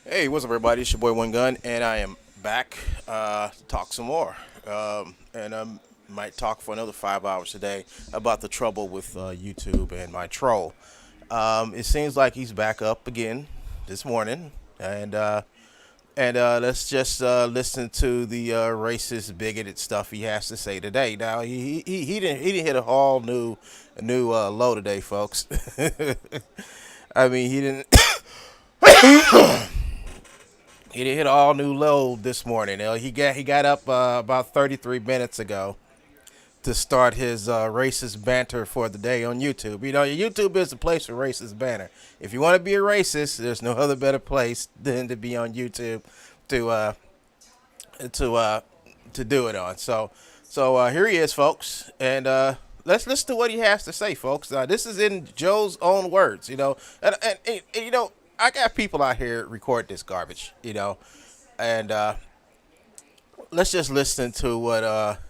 Hey, what's up, everybody? It's your boy One Gun, and I am back to talk some more. And I might talk for another 5 hours today about the trouble with YouTube and my troll. It seems like he's back up again this morning, and let's just listen to the racist, bigoted stuff he has to say today. Now, he didn't hit a whole new low today, folks. I mean, he did hit all new low this morning. He got up about 33 minutes ago to start his racist banter for the day on YouTube. You know, YouTube is the place for racist banter. If you want to be a racist, there's no other better place than to be on YouTube to to uh, to do it on. So here he is, folks, and let's listen to what he has to say, folks. This is in Joe's own words, and you know, I got people out here record this garbage, and let's just listen to what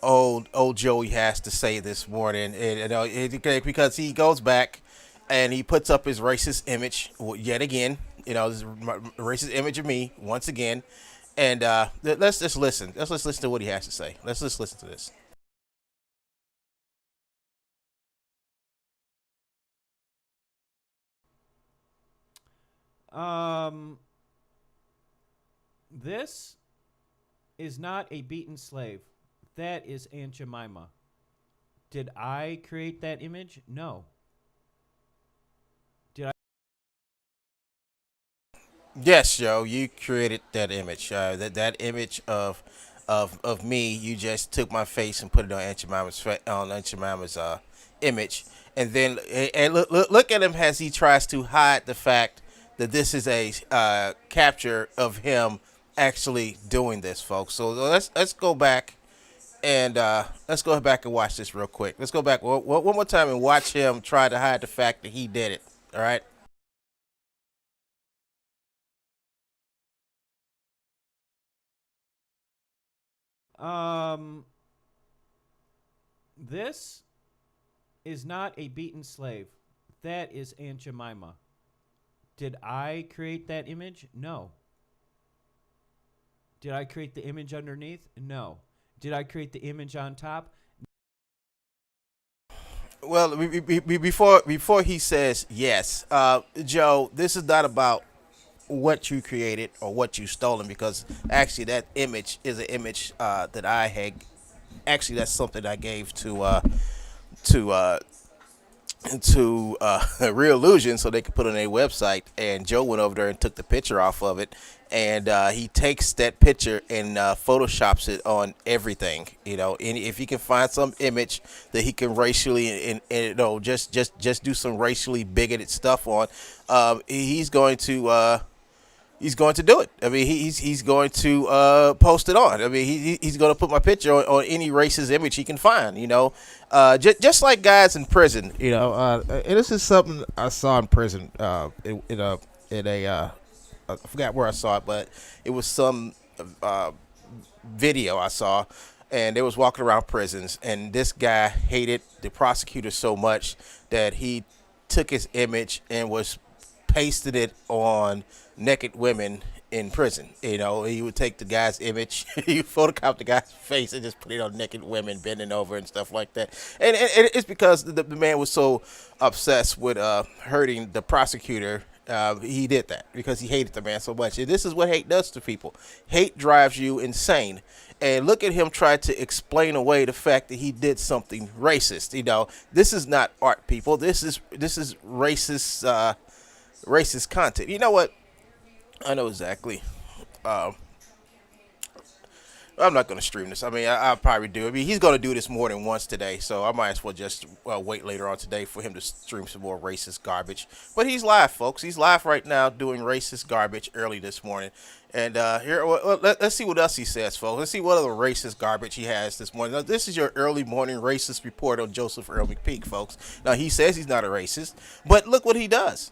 old Joey has to say this morning, and because he goes back and he puts up his racist image yet again. This is racist image of me once again, and let's just listen. Let's just listen to what he has to say. Let's just listen to this. Um, this is not a beaten slave. That is Aunt Jemima. Did I create that image? No. Did I? Yes, Joe, you created that image. That image of me. You just took my face and put it on Aunt Jemima's image, and then and look at him as he tries to hide the fact that this is a capture of him actually doing this, folks. So let's go back and let's go back and watch this real quick. Let's go back one more time and watch him try to hide the fact that he did it. All right. Um, this is not a beaten slave. That is Aunt Jemima. Did I create that image? No. Did I create the image underneath? No. Did I create the image on top? Well, before he says yes, Joe, this is not about what you created or what you stolen, because actually that image is an image that I had. Actually, that's something I gave to Real Illusion so they could put it on their website. And Joe went over there and took the picture off of it, and he takes that picture and photoshops it on everything. And if he can find some image that he can racially and just do some racially bigoted stuff on, he's going to do it. I mean, he's going to post it on. I mean, he's going to put my picture on any racist image he can find. Just like guys in prison. And this is something I saw in prison. I forgot where I saw it, but it was some uh, video I saw, and they was walking around prisons, and this guy hated the prosecutor so much that he took his image and was pasted it on naked women in prison. He would take the guy's image, he would photocopy the guy's face and just put it on naked women bending over and stuff like that. And it's because the man was so obsessed with hurting the prosecutor. He did that because he hated the man so much. And this is what hate does to people. Hate drives you insane. And look at him try to explain away the fact that he did something racist. This is not art, people. This is racist content. You know what? I know exactly. Um, I'm not going to stream this. I mean, I'll probably do. I mean, he's going to do this more than once today, so I might as well just wait later on today for him to stream some more racist garbage. But he's live, folks. He's live right now doing racist garbage early this morning. And here, let's see what else he says, folks. Let's see what other racist garbage he has this morning. Now, this is your early morning racist report on Joseph Earl McPeak, folks. Now, he says he's not a racist, but look what he does.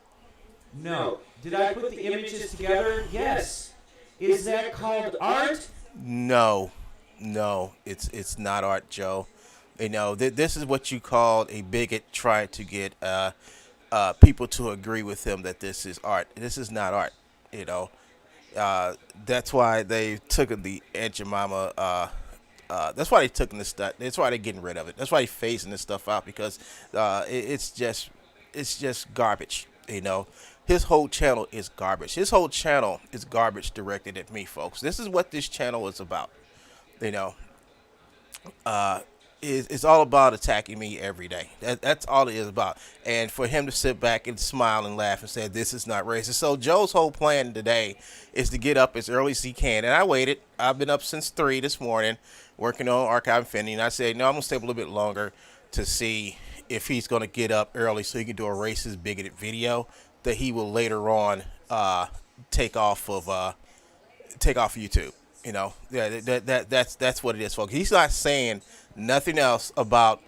No. Did I put the images together? Yes. Is that called art? No, no, it's not art, Joe. This is what you call a bigot trying to get people to agree with him that this is art. This is not art. You know, uh, that's why they took the Aunt Jemima. That's why they took this stuff. That's why they're getting rid of it. That's why they're phasing this stuff out because it's just garbage. You know, his whole channel is garbage. His whole channel is garbage directed at me, folks. This is what this channel is about. You know, it's all about attacking me every day. That's all it is about. And for him to sit back and smile and laugh and say this is not racist. So Joe's whole plan today is to get up as early as he can. And I waited. I've been up since 3 this morning working on Archive Infinity. And I said, no, I'm going to stay up a little bit longer to see if he's going to get up early so he can do a racist, bigoted video that he will later on take off of YouTube. You know, yeah, that's what it is, folks. He's not saying nothing else about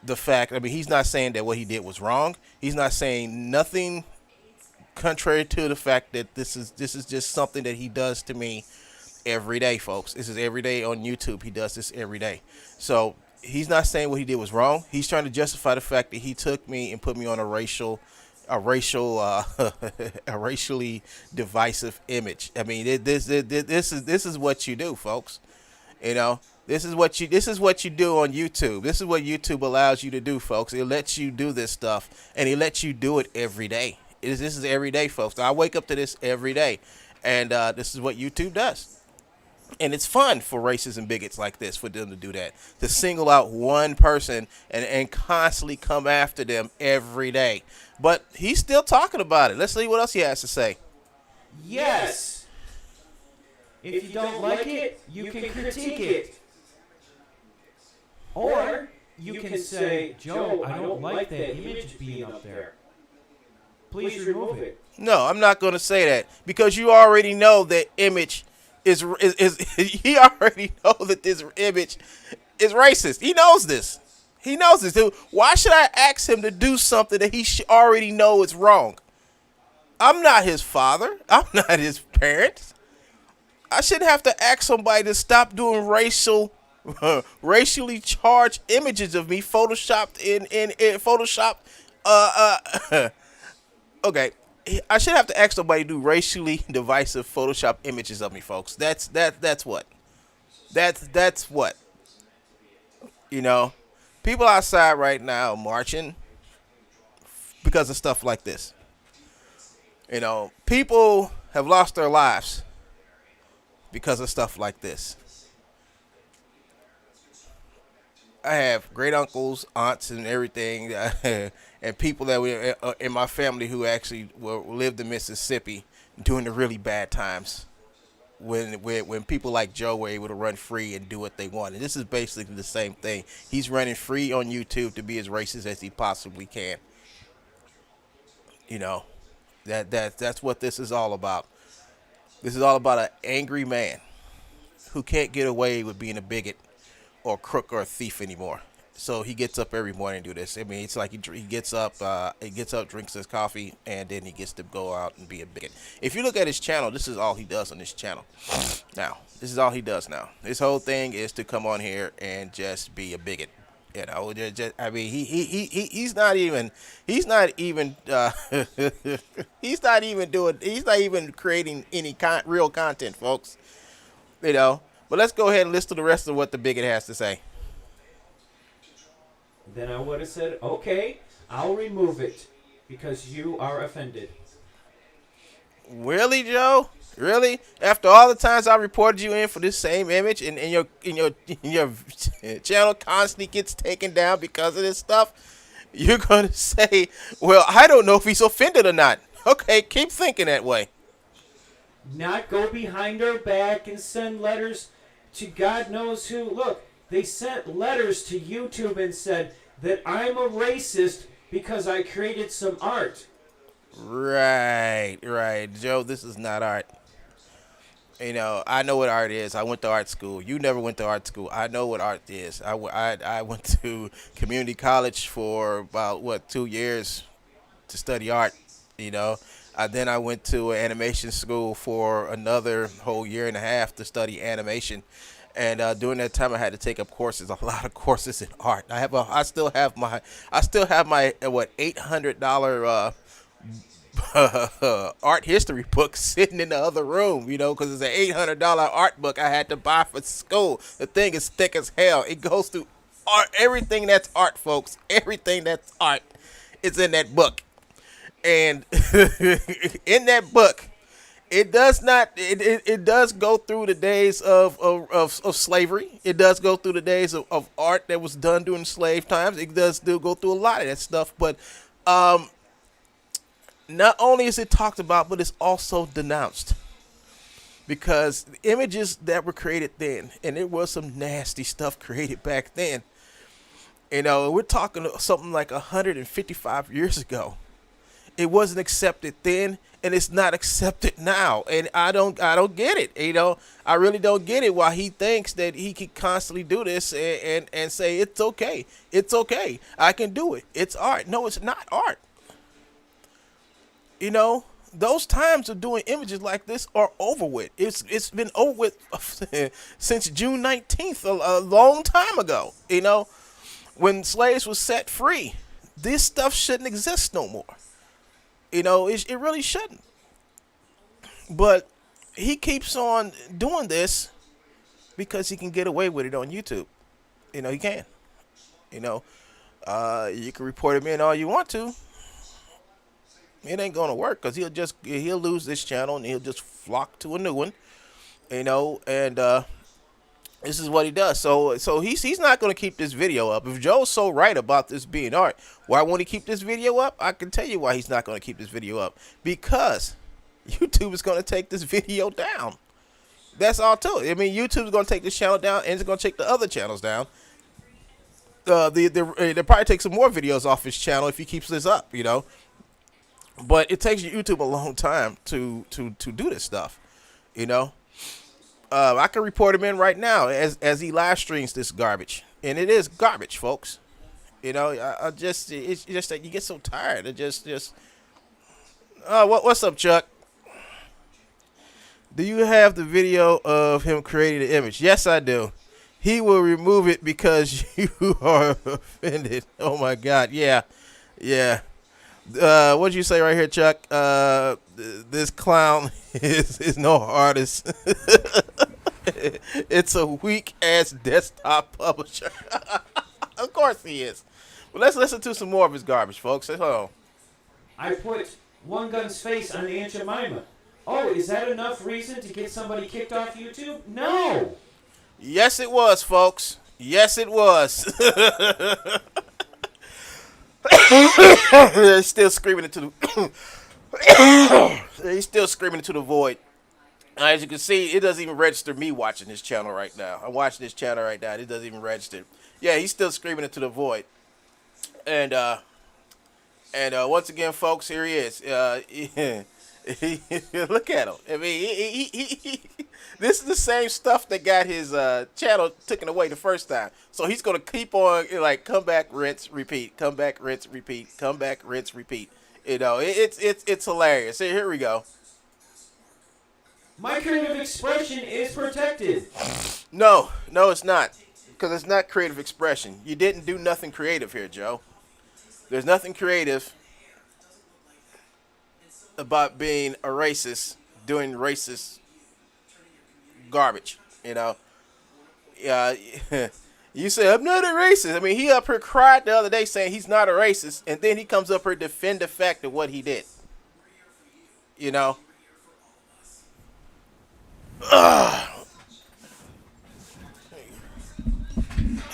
the fact. I mean, he's not saying that what he did was wrong. He's not saying nothing contrary to the fact that this is just something that he does to me every day, folks. This is every day on YouTube. He does this every day. So he's not saying what he did was wrong. He's trying to justify the fact that he took me and put me on a racially divisive image. I mean, this is what you do, folks. You know, this is what you do on YouTube. This is what YouTube allows you to do, folks. It lets you do this stuff, and it lets you do it every day. This is every day, folks. I wake up to this every day, and this is what YouTube does. And it's fun for racists and bigots like this for them to do that, to single out one person and constantly come after them every day. But he's still talking about it. Let's see what else he has to say. Yes. If you don't like it, you can critique it. Or you can say, Joe, I don't like that image being up there. Please remove it. No, I'm not going to say that because you already know that image is he already know that this image is racist. He knows this. He knows this. Dude, why should I ask him to do something that he already know is wrong? I'm not his father. I'm not his parents. I shouldn't have to ask somebody to stop doing racially charged images of me photoshopped in Photoshop. Okay. I should have to ask somebody to do racially divisive Photoshop images of me, folks. That's what. That's what. You know, people outside right now marching because of stuff like this. You know, people have lost their lives because of stuff like this. I have great uncles, aunts, and everything, and people that we in my family who actually lived in Mississippi during the really bad times, when people like Joe were able to run free and do what they wanted. This is basically the same thing. He's running free on YouTube to be as racist as he possibly can. You know, that's what this is all about. This is all about an angry man who can't get away with being a bigot or a crook or a thief anymore. So he gets up every morning and do this. I mean, it's like he gets up, drinks his coffee, and then he gets to go out and be a bigot. If you look at his channel, this is all he does on this channel. Now, this is all he does now. His whole thing is to come on here and just be a bigot. You know, I mean, he's not even he's not even creating any real content, folks. You know. But let's go ahead and listen to the rest of what the bigot has to say. Then I would have said, okay, I'll remove it because you are offended. Really, Joe? Really? After all the times I reported you in for this same image and your channel constantly gets taken down because of this stuff, you're going to say, well, I don't know if he's offended or not. Okay, keep thinking that way. Not go behind our back and send letters to God knows who. Look, they sent letters to YouTube and said that I'm a racist because I created some art. Right. Joe, this is not art. You know, I know what art is. I went to art school. You never went to art school. I know what art is. I went to community college for about, 2 years to study art, you know. Then I went to an animation school for another whole year and a half to study animation, and during that time I had to take up courses, a lot of courses in art. I still have my $800 art history book sitting in the other room, because it's an $800 art book I had to buy for school. The thing is thick as hell. It goes through art, everything that's art, folks. Everything that's art is in that book. And in that book, it does not. It does go through the days of slavery. It does go through the days of art that was done during slave times. It does do go through a lot of that stuff. But not only is it talked about, but it's also denounced because the images that were created then, and there was some nasty stuff created back then. We're talking something like 155 years ago. It wasn't accepted then, and it's not accepted now. And I don't get it. I really don't get it. Why he thinks that he can constantly do this and say it's okay. It's okay. I can do it. It's art. No, it's not art. Those times of doing images like this are over with. It's been over with since June 19th, a long time ago. When slaves were set free, this stuff shouldn't exist no more. It really shouldn't. But he keeps on doing this because he can get away with it on YouTube. He can. You can report him in all you want to. It ain't gonna work because he'll lose this channel and he'll just flock to a new one. And this is what he does. So he's not gonna keep this video up. If Joe's so right about this being art, why won't he keep this video up? I can tell you why he's not gonna keep this video up. Because YouTube is gonna take this video down. That's all to it. I mean, YouTube's gonna take this channel down and it's gonna take the other channels down. They'll probably take some more videos off his channel if he keeps this up. But it takes YouTube a long time to do this stuff, I can report him in right now as he live streams this garbage, and it is garbage, folks. It's just that you get so tired. It just. What's up, Chuck? Do you have the video of him creating the image? Yes, I do. He will remove it because you are offended. Oh my God, yeah. What'd you say right here, Chuck? This clown is no artist. It's a weak ass desktop publisher. Of course he is. Well, let's listen to some more of his garbage, folks. Hold on. I put One Gun's face on Aunt Jemima. Oh, is that enough reason to get somebody kicked off YouTube? No. Yes, it was, folks. Yes, it was. He's still screaming into the. He's still screaming into the void. As you can see, it doesn't even register me watching this channel right now. I'm watching this channel right now. It doesn't even register. Yeah, he's still screaming into the void. And once again, folks, here he is. Look at him. I mean, this is the same stuff that got his channel taken away the first time. So he's gonna keep on come back, rinse, repeat, come back, rinse, repeat, come back, rinse, repeat. It's hilarious. Here we go. My creative expression is protected. No, it's not, because it's not creative expression. You didn't do nothing creative here, Joe. There's nothing creative about being a racist, doing racist garbage. Yeah. You say I'm not a racist. I mean, he up here cried the other day saying he's not a racist, and then he comes up here to defend the fact of what he did.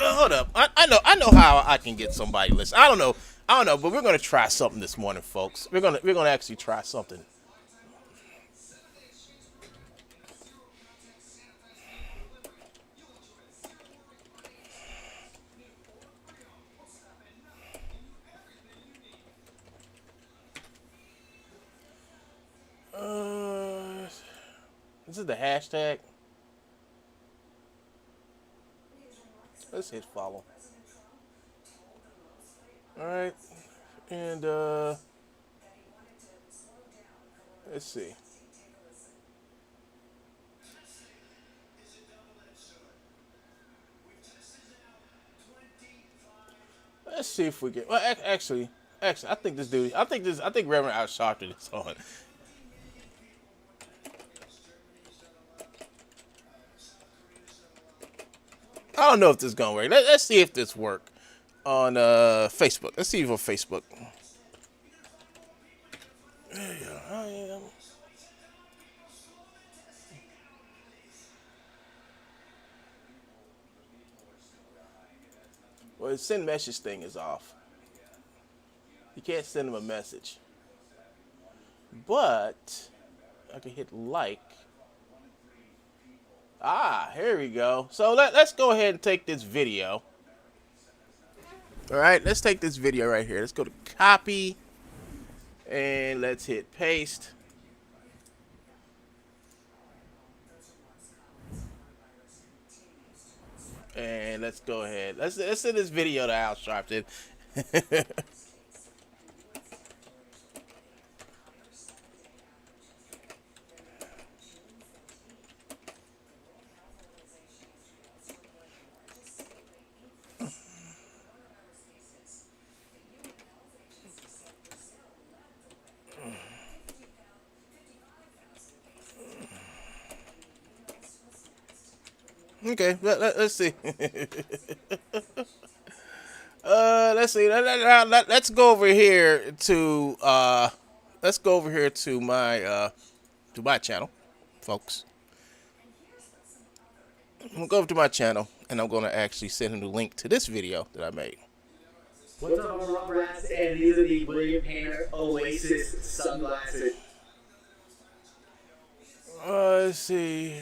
Hold up. I know how I can get somebody to listen. I don't know, but we're gonna try something this morning, folks. We're gonna actually try something. This is the hashtag. Let's hit follow. All right, and let's see. Let's see if we get. Well, actually, Actually, I think this dude. I think Reverend Al Sharpton is on. I don't know if this is gonna work. Let's see if this work on Facebook. Let's see if on Facebook. Well, his send message thing is off. You can't send him a message. But I can hit like. Ah, here we go. So let's go ahead and take this video. All right, let's take this video right here. Let's go to copy and let's hit paste. And let's go ahead. Let's send this video to Al Sharpton. Okay, let's see. Let's see. Let's go over here to my channel, folks. I'm gonna go over to my channel and I'm gonna actually send him the link to this video that I made. What's up, rats? And these are the William Hanner Oasis sunglasses. Let's see.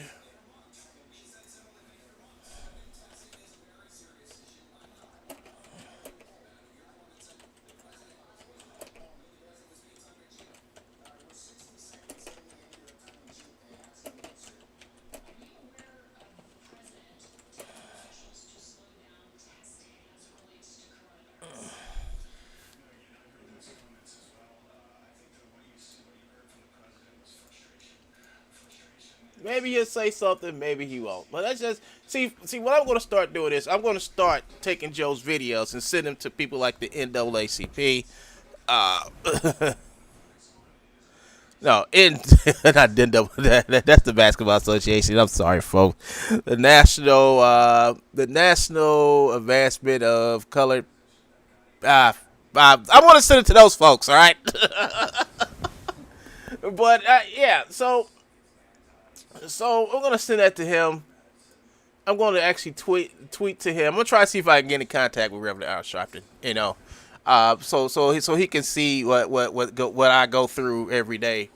Maybe he'll say something, maybe he won't. But let's just see what I'm gonna start doing is I'm gonna start taking Joe's videos and send them to people like the NAACP. No, not that's the Basketball Association. I'm sorry, folks. The National Advancement of Colored. I want to send it to those folks. All right. But yeah, so I'm gonna send that to him. I'm going to actually tweet to him. I'm gonna try to see if I can get in contact with Reverend Al Sharpton. You know, so he can see what I go through every day.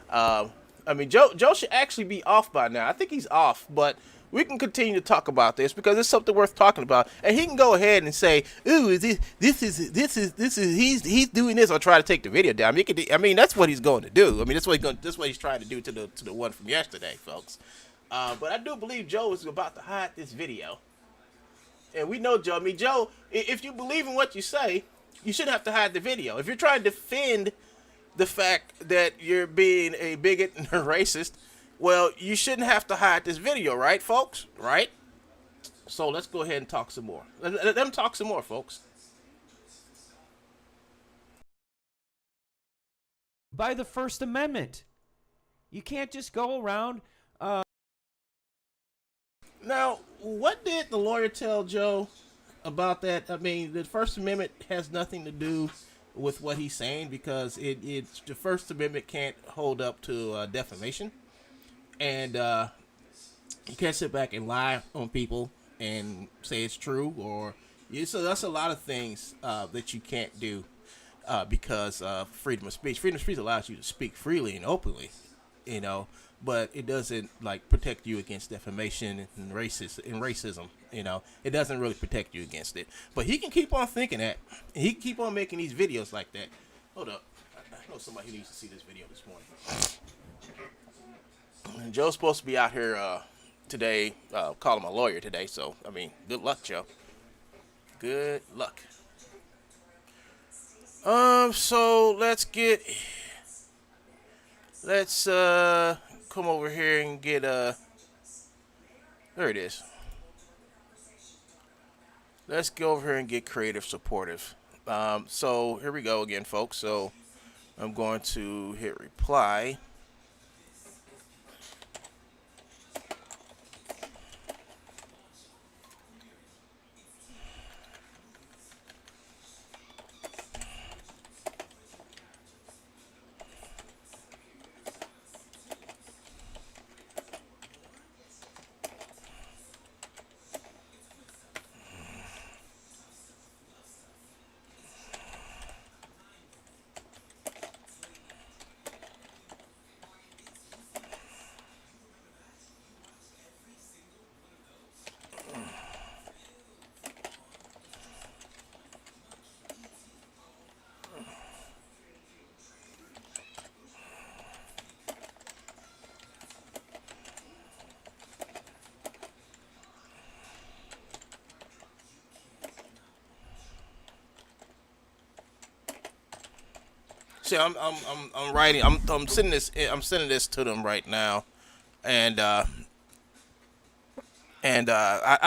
I mean, Joe should actually be off by now. I think he's off, but we can continue to talk about this because it's something worth talking about. And he can go ahead and say, "Ooh, this is he's doing this," or try to take the video down. I mean, that's what he's going to do. I mean, that's what he's trying to do to the one from yesterday, folks. But I do believe Joe is about to hide this video. And we know Joe. I mean, Joe, if you believe in what you say, you shouldn't have to hide the video. If you're trying to defend the fact that you're being a bigot and a racist, well, you shouldn't have to hide this video, right, folks? Right? So let's go ahead and talk some more. Let them talk some more, folks. By the First Amendment. You can't just go around. Now, what did the lawyer tell Joe about that? I mean, the First Amendment has nothing to do with what he's saying because it's the First Amendment can't hold up to defamation, and you can't sit back and lie on people and say it's true. So that's a lot of things that you can't do because freedom of speech. Freedom of speech allows you to speak freely and openly, you know, but it doesn't like protect you against defamation and racism. You know, it doesn't really protect you against it. But he can keep on thinking that. He can keep on making these videos like that. Hold up, I know somebody who needs to see this video this morning. And Joe's supposed to be out here today, calling my lawyer today. So I mean, good luck, Joe. Good luck. So let's come over here and get there it is. Let's go over here and get creative supportive. So here we go again, folks. So I'm going to hit reply. See, I'm writing. I'm sending this. I'm sending this to them right now, and I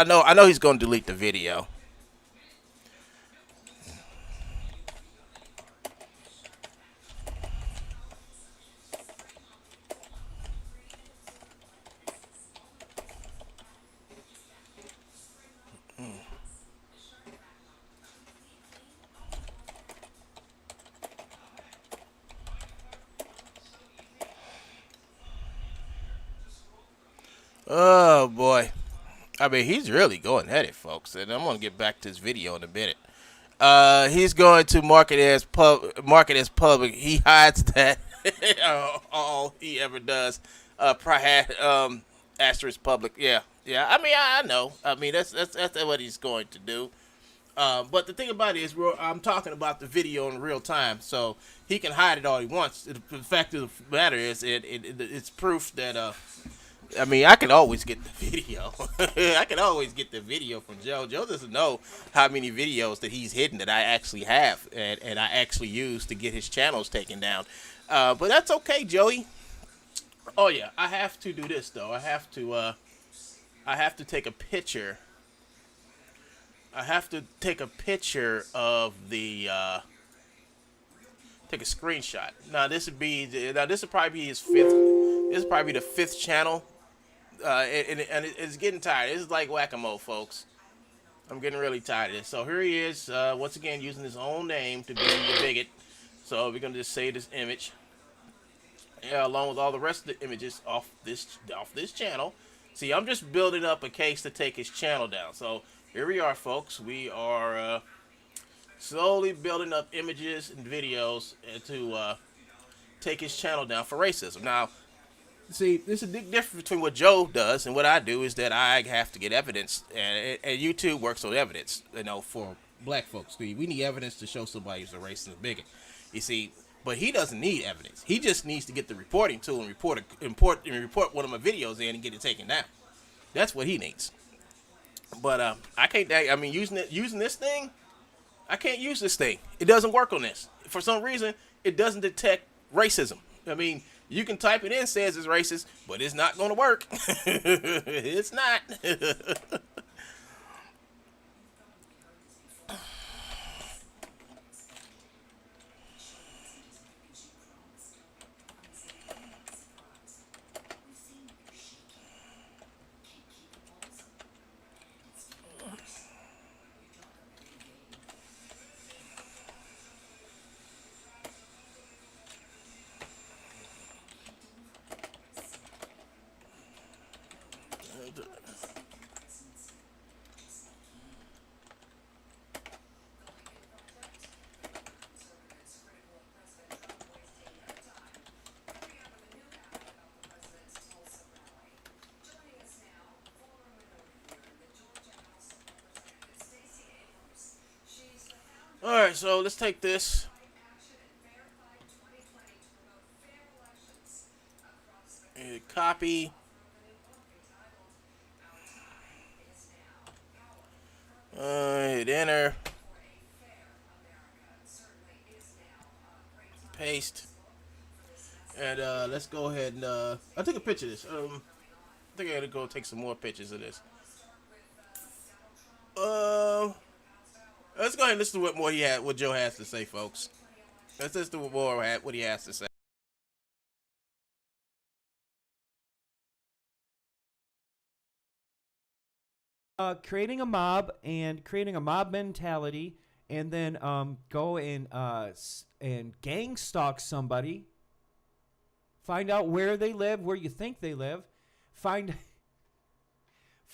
know he's going to delete the video. Oh boy. I mean, he's really going at it, folks, and I'm gonna get back to this video in a minute. He's going to market as public. He hides that all he ever does. Asterisk public. Yeah, yeah. I mean, I know. I mean, that's what he's going to do. But the thing about it is, I'm talking about the video in real time, so he can hide it all he wants. The fact of the matter is, it's proof that I mean, I can always get the video. I can always get the video from Joe. Joe doesn't know how many videos that he's hidden that I actually have and I actually use to get his channels taken down. But that's okay, Joey. Oh yeah, I have to do this though. I have to take a picture. I have to take a picture of the take a screenshot. This would probably be his fifth. This is probably the fifth channel. It's getting tired. This is like whack-a-mole, folks. I'm getting really tired of this. So here he is, once again, using his own name to be the bigot. So we're gonna just save this image, along with all the rest of the images off this channel. See, I'm just building up a case to take his channel down. So here we are, folks. We are slowly building up images and videos to take his channel down for racism. Now, see, there's a big difference between what Joe does and what I do is that I have to get evidence, and YouTube works on evidence. For black folks, we need evidence to show somebody's a racist and a bigot. You see, but he doesn't need evidence. He just needs to get the reporting tool and report one of my videos in and get it taken down. That's what he needs. But I can't. I mean, using this thing, I can't use this thing. It doesn't work on this. For some reason, it doesn't detect racism. I mean, you can type it in, says it's racist, but it's not going to work. It's not. All right, so let's take this. Copy. Hit enter. Paste. And let's go ahead and I'll take a picture of this. I think I gotta go take some more pictures of this. Let's let's go ahead and listen to what Joe has to say, folks. Let's listen to what he has to say. Creating a mob and creating a mob mentality, and then go and gang stalk somebody. Find out where they live, where you think they live. Find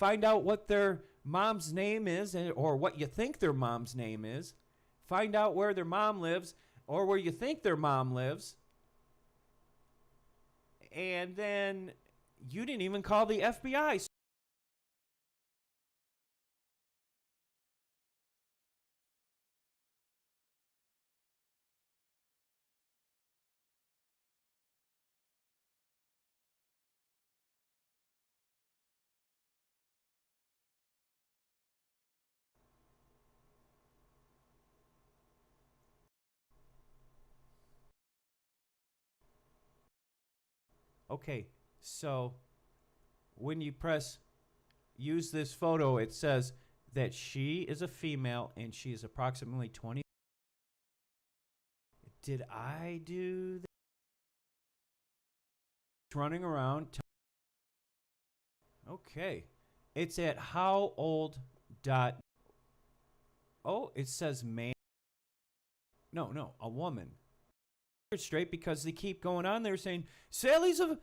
out what their mom's name is, or what you think their mom's name is. Find out where their mom lives, or where you think their mom lives. And then you didn't even call the FBI. Okay, so when you press use this photo, it says that she is a female and she is approximately 20. Did I do that? Running around. Okay. It's at how old dot. Oh, it says man. No, a woman. Straight, because they keep going on there saying Sally's a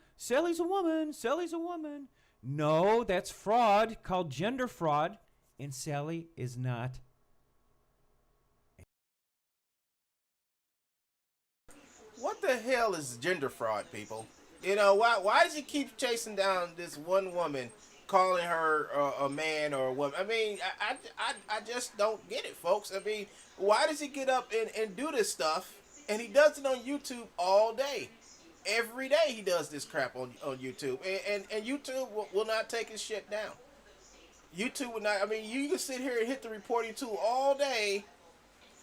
woman. Sally's a woman. No, that's fraud, called gender fraud, and Sally is not. What the hell is gender fraud, people? You know, why does he keep chasing down this one woman, calling her a man or a woman? I mean, I just don't get it, folks. I mean, why does he get up and do this stuff? And he does it on YouTube all day. Every day he does this crap on YouTube. And YouTube will not take his shit down. YouTube would not. I mean, you can sit here and hit the reporting tool all day.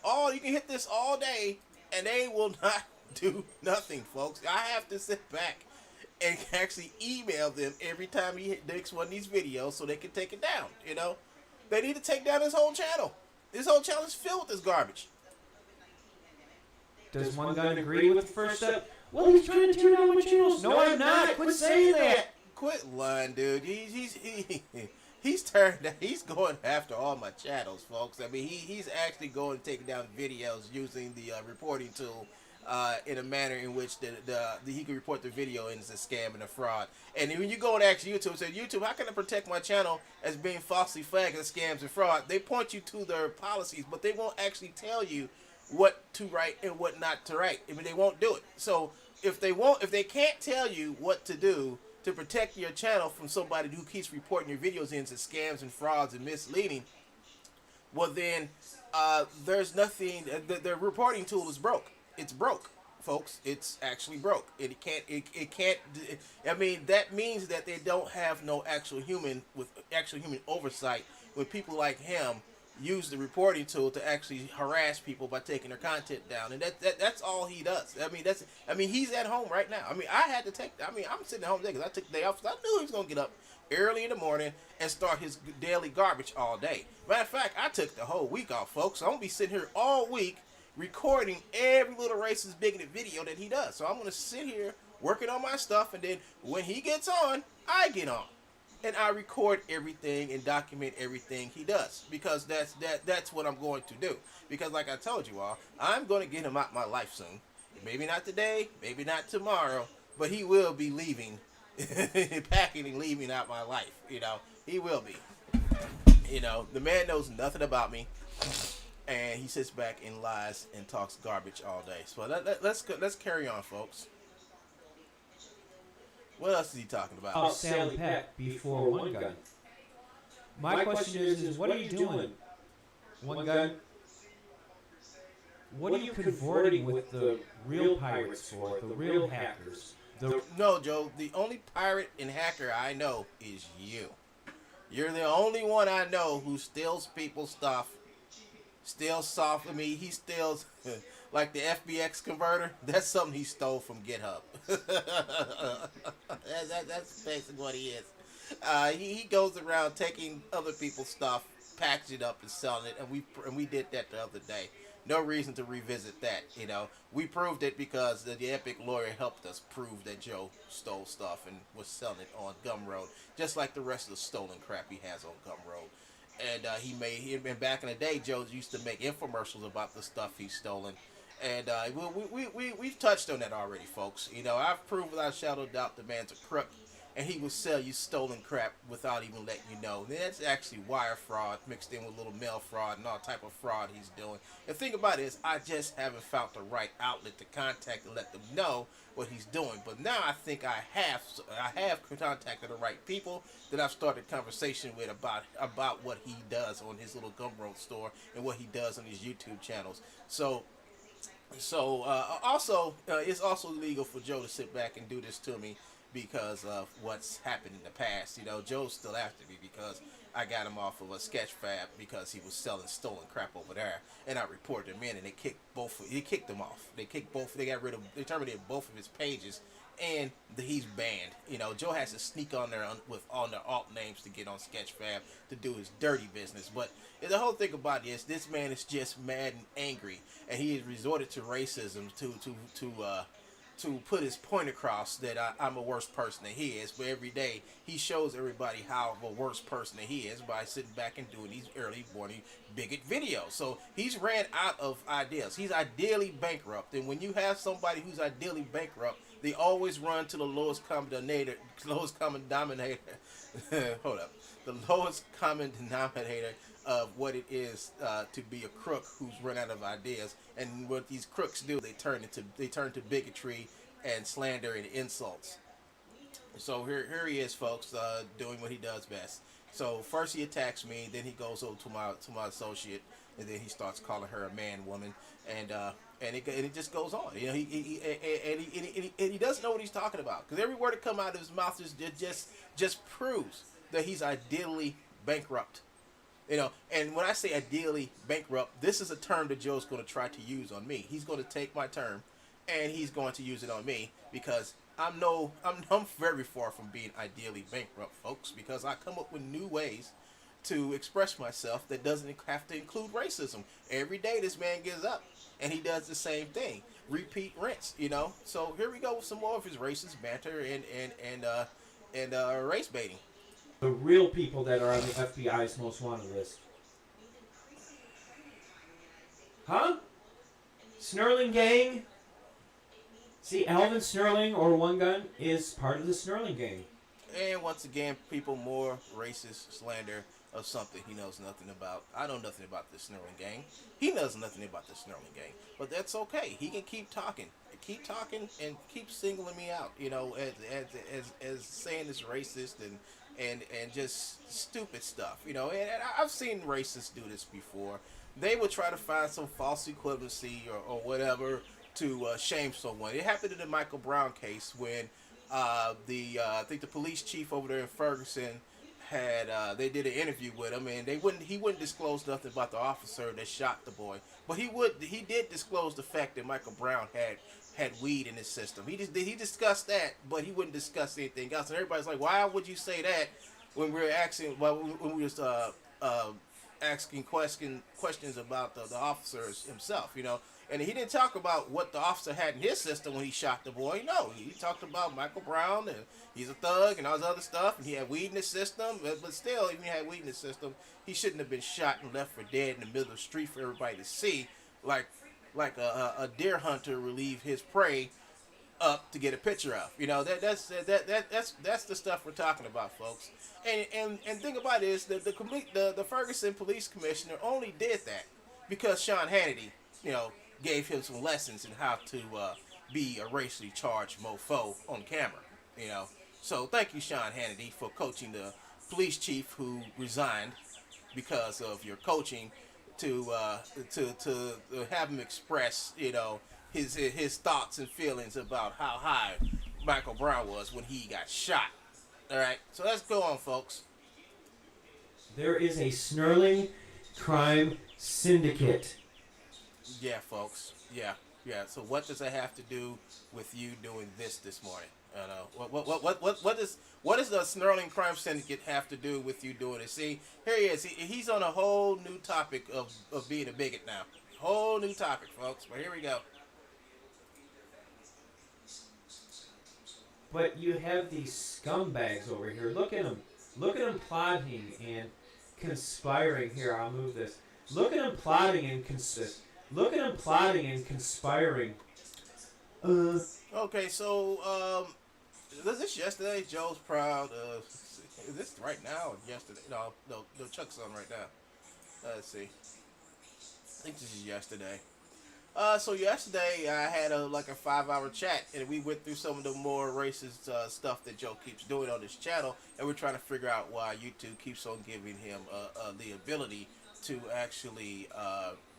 You can hit this all day, and they will not do nothing, folks. I have to sit back and actually email them every time he makes one of these videos so they can take it down. You know, they need to take down his whole channel. This whole channel is filled with this garbage. Does one gun agree with the first step? Well, he's trying to tear down my channels. No, I'm not. Quit saying that. Quit lying, dude. He's going after all my channels, folks. I mean, he's actually going to take down videos using the reporting tool in a manner in which he can report the video as a scam and a fraud. And when you go and ask YouTube, say, YouTube, how can I protect my channel as being falsely flagged as scams and fraud? They point you to their policies, but they won't actually tell you what to write and what not to write. I mean, they won't do it. So if they can't tell you what to do to protect your channel from somebody who keeps reporting your videos into scams and frauds and misleading, well then there's nothing. The reporting tool is broke. It's broke, folks. It's actually broke. It can't. I mean, that means that they don't have no actual human oversight when people like him use the reporting tool to actually harass people by taking their content down, and that's all he does. I mean, he's at home right now. I mean, I'm sitting at home today because I took the day off. So I knew he was gonna get up early in the morning and start his daily garbage all day. Matter of fact, I took the whole week off, folks. So I'm gonna be sitting here all week recording every little racist bigoted video that he does. So I'm gonna sit here working on my stuff, and then when he gets on, I get on. And I record everything and document everything he does, because that's what I'm going to do. Because like I told you all, I'm going to get him out my life soon. Maybe not today, maybe not tomorrow, but he will be leaving, packing and leaving out my life. You know, he will be. You know, the man knows nothing about me, and he sits back and lies and talks garbage all day. So let's carry on, folks. What else is he talking about? Oh, Sally Pack before One Gun. My question is what are you doing? One Gun? What are you converting with the real pirates for, the real hackers? No, Joe, the only pirate and hacker I know is you. You're the only one I know who steals people's stuff, steals software. I mean, he steals... Like the FBX converter, that's something he stole from GitHub. That's basically what he is. He goes around taking other people's stuff packaging it up and selling it, and we did that the other day. No reason to revisit that. We proved it because the Epic lawyer helped us prove that Joe stole stuff and was selling it on Gumroad, just like the rest of the stolen crap he has on Gumroad. And and back in the day, Joe used to make infomercials about the stuff he's stolen. And we've touched on that already, folks. I've proved without a shadow of doubt the man's a crook, and he will sell you stolen crap without even letting you know. And that's actually wire fraud mixed in with little mail fraud and all type of fraud he's doing. The thing about it is, I just haven't found the right outlet to contact and let them know what he's doing. But now I think I have contacted the right people that I've started conversation with about what he does on his little Gumroad store and what he does on his YouTube channels. It's also illegal for Joe to sit back and do this to me because of what's happened in the past. Joe's still after me because I got him off of a Sketchfab because he was selling stolen crap over there, and I reported him in, and they kicked him off. They terminated both of his pages, and he's banned. Joe has to sneak on there with all their alt names to get on Sketchfab to do his dirty business. But the whole thing about this man is just mad and angry, and he has resorted to racism to put his point across that I'm a worse person than he is. But every day he shows everybody how of a worse person than he is by sitting back and doing these early morning bigot videos. So he's ran out of ideas. He's ideally bankrupt, and when you have somebody who's ideally bankrupt, they always run to the lowest common denominator. Hold up. The lowest common denominator of what it is to be a crook who's run out of ideas. And what these crooks do, they turn to bigotry and slander and insults. So here he is, folks, doing what he does best. So first he attacks me, then he goes over to my associate, and then he starts calling her a man, woman, and it just goes on. He doesn't know what he's talking about, because every word that comes out of his mouth just proves that he's ideally bankrupt. And when I say ideally bankrupt, this is a term that Joe's going to try to use on me. He's going to take my term, and he's going to use it on me because I'm very far from being ideally bankrupt, folks, because I come up with new ways to express myself that doesn't have to include racism. Every day this man gets up and he does the same thing. Repeat rinse, So here we go with some more of his racist banter and race baiting. The real people that are on the FBI's most wanted list. Huh? Snurling gang? See, Alvin Snurling, or One Gun, is part of the Snurling gang. And once again, people more racist slander of something he knows nothing about. I know nothing about the Snurling gang. He knows nothing about the Snurling gang. But that's okay. He can keep talking. Keep talking and keep singling me out, as saying it's racist and just stupid stuff, and I've seen racists do this before. They would try to find some false equivalency or whatever to shame someone. It happened in the Michael Brown case when I think the police chief over there in Ferguson had they did an interview with him, and he wouldn't disclose nothing about the officer that shot the boy, but he did disclose the fact that Michael Brown had weed in his system. He discussed that, but he wouldn't discuss anything else. And everybody's like, why would you say that when we were asking when we was asking questions about the officer himself, And he didn't talk about what the officer had in his system when he shot the boy. No, he talked about Michael Brown and he's a thug and all this other stuff, and he had weed in his system. But still, even if he had weed in his system, he shouldn't have been shot and left for dead in the middle of the street for everybody to see, like a deer hunter will leave his prey up to get a picture of. That's the stuff we're talking about, folks. And thing about it is that the Ferguson police commissioner only did that because Sean Hannity, gave him some lessons in how to be a racially charged mofo on camera. So thank you, Sean Hannity, for coaching the police chief who resigned because of your coaching to have him express, his thoughts and feelings about how high Michael Brown was when he got shot. All right, so let's go on, folks. There is a Snurling crime syndicate. Yeah, folks. Yeah. So what does that have to do with you doing this morning? I know. What does the Snarling Crime Syndicate have to do with you doing it? See, here he is. He's on a whole new topic of being a bigot now. Whole new topic, folks. But here we go. But you have these scumbags over here. Look at them. Look at them plotting and conspiring. Here, I'll move this. Look at them plotting and Look at them plotting and conspiring. Okay, so was this yesterday? Joe's proud. Is this right now or yesterday? No, Chuck's on right now. Let's see. I think this is yesterday. So yesterday I had a 5-hour chat, and we went through some of the more racist stuff that Joe keeps doing on this channel, and we're trying to figure out why YouTube keeps on giving him the ability to actually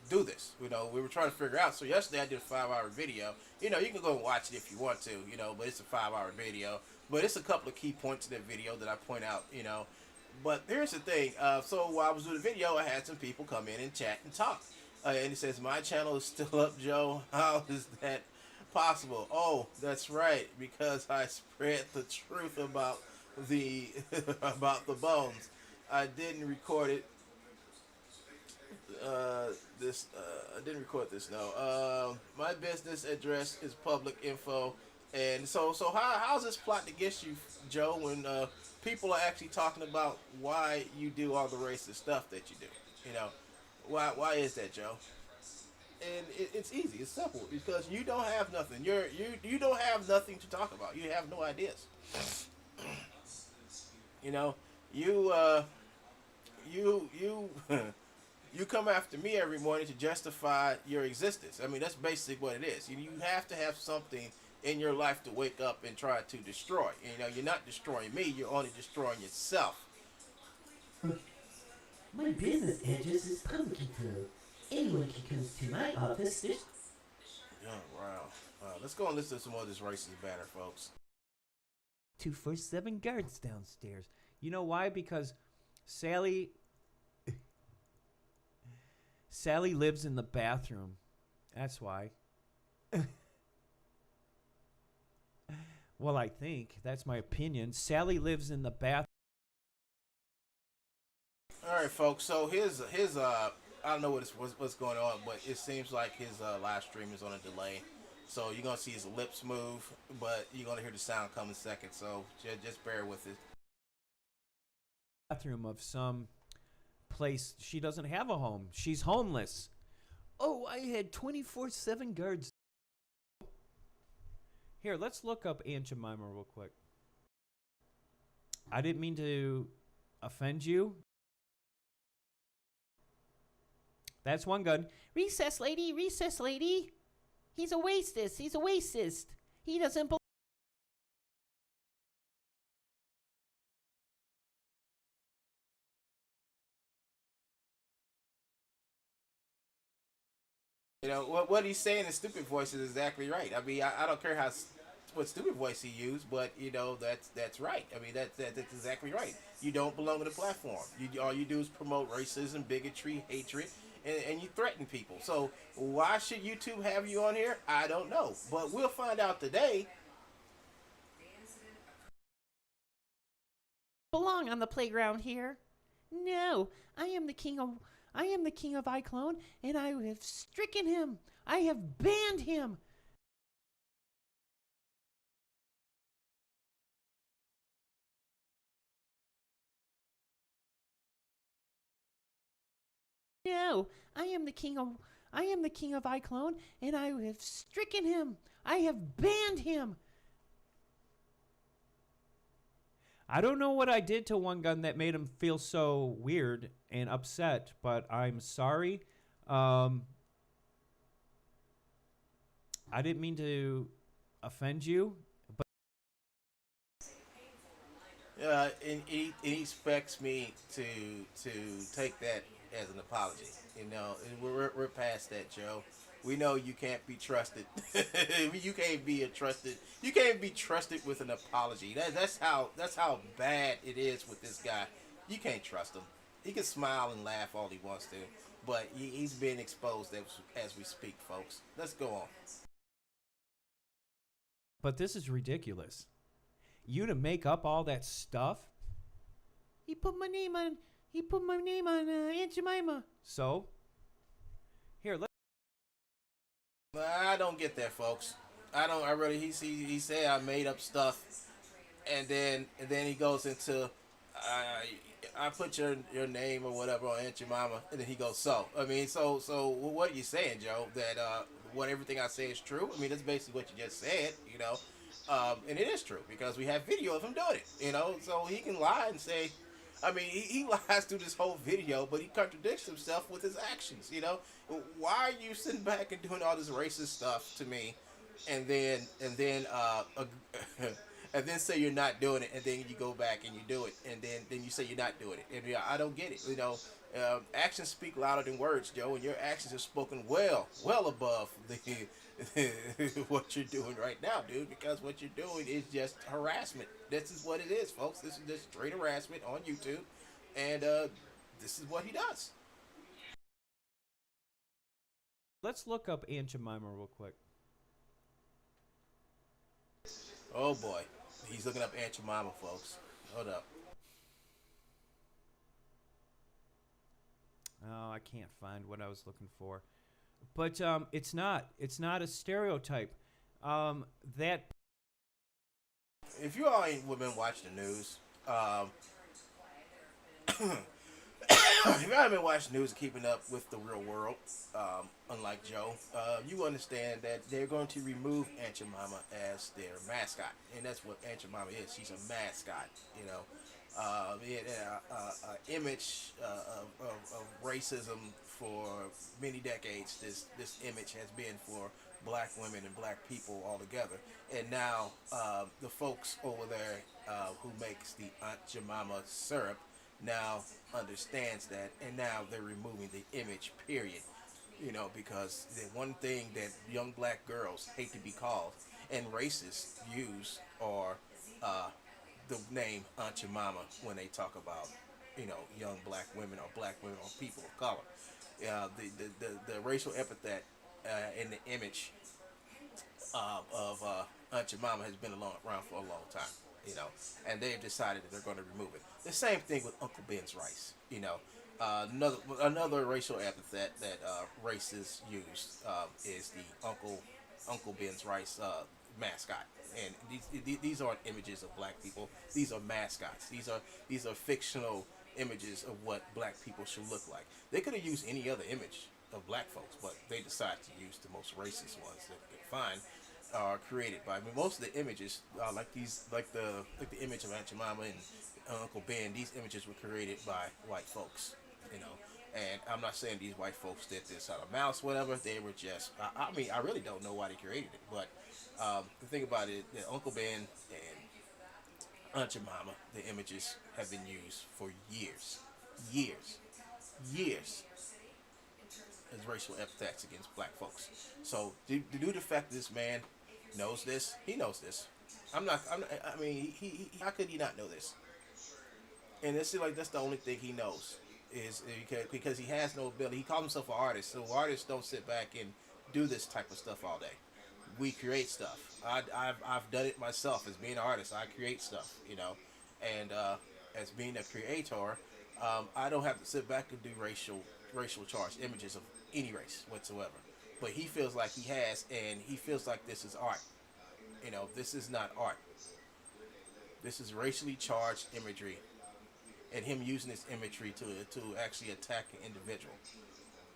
do this. You know, we were trying to figure out. So yesterday I did a 5-hour video. You know, you can go and watch it if you want to. You know, but it's a 5-hour video. But it's a couple of key points in that video that I point out. You know, but here's the thing. So while I was doing the video, I had some people come in and chat and talk. And he says, my channel is still up, Joe. How is that possible? Oh, that's right, because I spread the truth about the about the bones. I didn't record it. I didn't record this. No. My business address is public info, and so how's this plot against you, Joe? When people are actually talking about why you do all the racist stuff that you do, you know. Why is that, Joe? And it's easy. It's simple because you don't have nothing. You don't have nothing to talk about. You have no ideas. You know, you you come after me every morning to justify your existence. I mean, that's basically what it is. You have to have something in your life to wake up and try to destroy. You know, you're not destroying me. You're only destroying yourself. My business address is public info. Anyone can come to my office. Oh, wow. Let's go and listen to some more of this racist banner, folks. 247 guards downstairs. You know why? Because Sally lives in the bathroom. That's why. Well, I think. That's my opinion. Sally lives in the bathroom. All right, folks. So his I don't know what's going on, but it seems like his live stream is on a delay. So you're gonna see his lips move, but you're gonna hear the sound come in a second. So just bear with it. Bathroom of some place. She doesn't have a home. She's homeless. Oh, I had 24/7 guards. Here, let's look up Aunt Jemima real quick. I didn't mean to offend you. That's one gun. Recess lady, recess lady. He's a racist. He's a racist. He doesn't belong. You know what he's saying in stupid voice is exactly right. I mean, I don't care what stupid voice he used, but you know that's right. I mean that's exactly right. You don't belong on the platform. All you do is promote racism, bigotry, hatred, and you threaten people. So why should YouTube have you on here? I don't know, but we'll find out today. Belong on the playground here. No, I am the king of iClone, and I have stricken him. I have banned him. No, I am the king of iClone, and I have stricken him. I have banned him. I don't know what I did to one gun that made him feel so weird and upset, but I'm sorry. I didn't mean to offend you, but And he expects me to take that as an apology. You know, and we're past that, Joe. We know you can't be trusted. You can't be trusted. You can't be trusted with an apology. That's how bad it is with this guy. You can't trust him. He can smile and laugh all he wants to, but he's being exposed as we speak, folks. Let's go on. this is ridiculous. You to make up all that stuff? He put my name on. Aunt Jemima. So here, let. I don't get that, folks. I don't. I really. He said I made up stuff, and then he goes into, I put your name or whatever on Aunt Jemima, and then he goes, so I mean, so what are you saying, Joe? That what everything I say is true? I mean, that's basically what you just said, you know. And it is true because we have video of him doing it, you know. So he can lie and say, I mean, he lies through this whole video, but he contradicts himself with his actions. You know, why are you sitting back and doing all this racist stuff to me, and then and then say you're not doing it, and then you go back and you do it, and then you say you're not doing it, and yeah, I don't get it. You know, actions speak louder than words, Joe, and your actions have spoken well above the what you're doing right now, dude. Because what you're doing is just harassment. This is what it is, folks. This is just straight harassment on YouTube, and this is what he does. Let's look up Aunt Jemima real quick. Oh boy, he's looking up Aunt Jemima, folks. Hold up. Oh, I can't find what I was looking for. But it's not. It's not a stereotype. That If you all ain't been watching the news, if you haven't been watching news and keeping up with the real world, unlike Joe, you understand that they're going to remove Aunt Jemima as their mascot, and that's what Aunt Jemima is. She's a mascot, you know. Image of racism for many decades. This image has been for black women and black people all together, and now the folks over there who makes the Aunt Jemima syrup now understands that, and now they're removing the image. Period. You know, because the one thing that young black girls hate to be called and racists use are the name Aunt Jemima when they talk about, you know, young black women or black women or people of color. The racial epithet in the image of Aunt Jemima has been around for a long time, you know, and they've decided that they're going to remove it. The same thing with Uncle Ben's rice, you know. Another racial epithet that racists use is the Uncle Ben's rice mascot, and these aren't images of black people. These are mascots. These are fictional images of what black people should look like. They could have used any other image of black folks, but they decided to use the most racist ones that they could find, are created by. I mean, most of the images, like the image of Aunt Jemima and Uncle Ben, these images were created by white folks, you know. And I'm not saying these white folks did this out of mouse, whatever. They were just, I mean, I really don't know why they created it, but the thing about it, that Uncle Ben and Aunt Jemima, the images have been used for years as racial epithets against black folks. So, due to the fact that this man knows this, he knows this. I mean, how could he not know this? And it seems like that's the only thing he knows is because he has no ability. He calls himself an artist, so artists don't sit back and do this type of stuff all day. We create stuff. I've done it myself as being an artist. I create stuff, you know, and as being a creator, I don't have to sit back and do racial charged images of any race whatsoever. But he feels like he has, and he feels like this is art. You know, this is not art. This is racially charged imagery, and him using this imagery to actually attack an individual.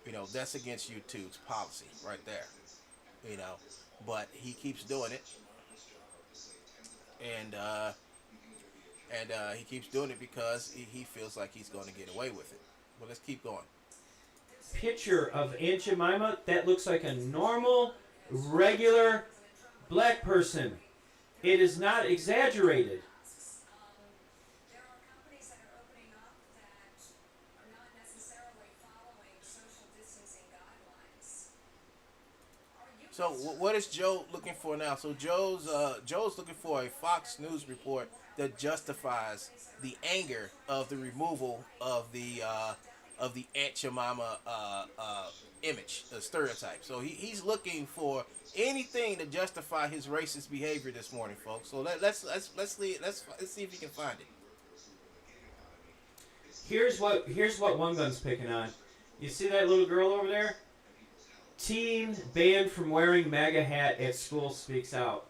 You know, that's against YouTube's policy right there. You know, but he keeps doing it, and he keeps doing it because he feels like he's going to get away with it. Well, let's keep going. picture of Aunt Jemima, that looks like a normal, regular black person. It is not exaggerated. There are companies that are opening up that are not necessarily following social distancing guidelines. So what is Joe looking for now? So Joe's looking for a Fox News report that justifies the anger of the removal of the of the Aunt Jemima image, the stereotype. So he's looking for anything to justify his racist behavior this morning, folks. So let's see if he can find it. Here's what one gun's picking on. You see that little girl over there? Teen banned from wearing MAGA hat at school speaks out.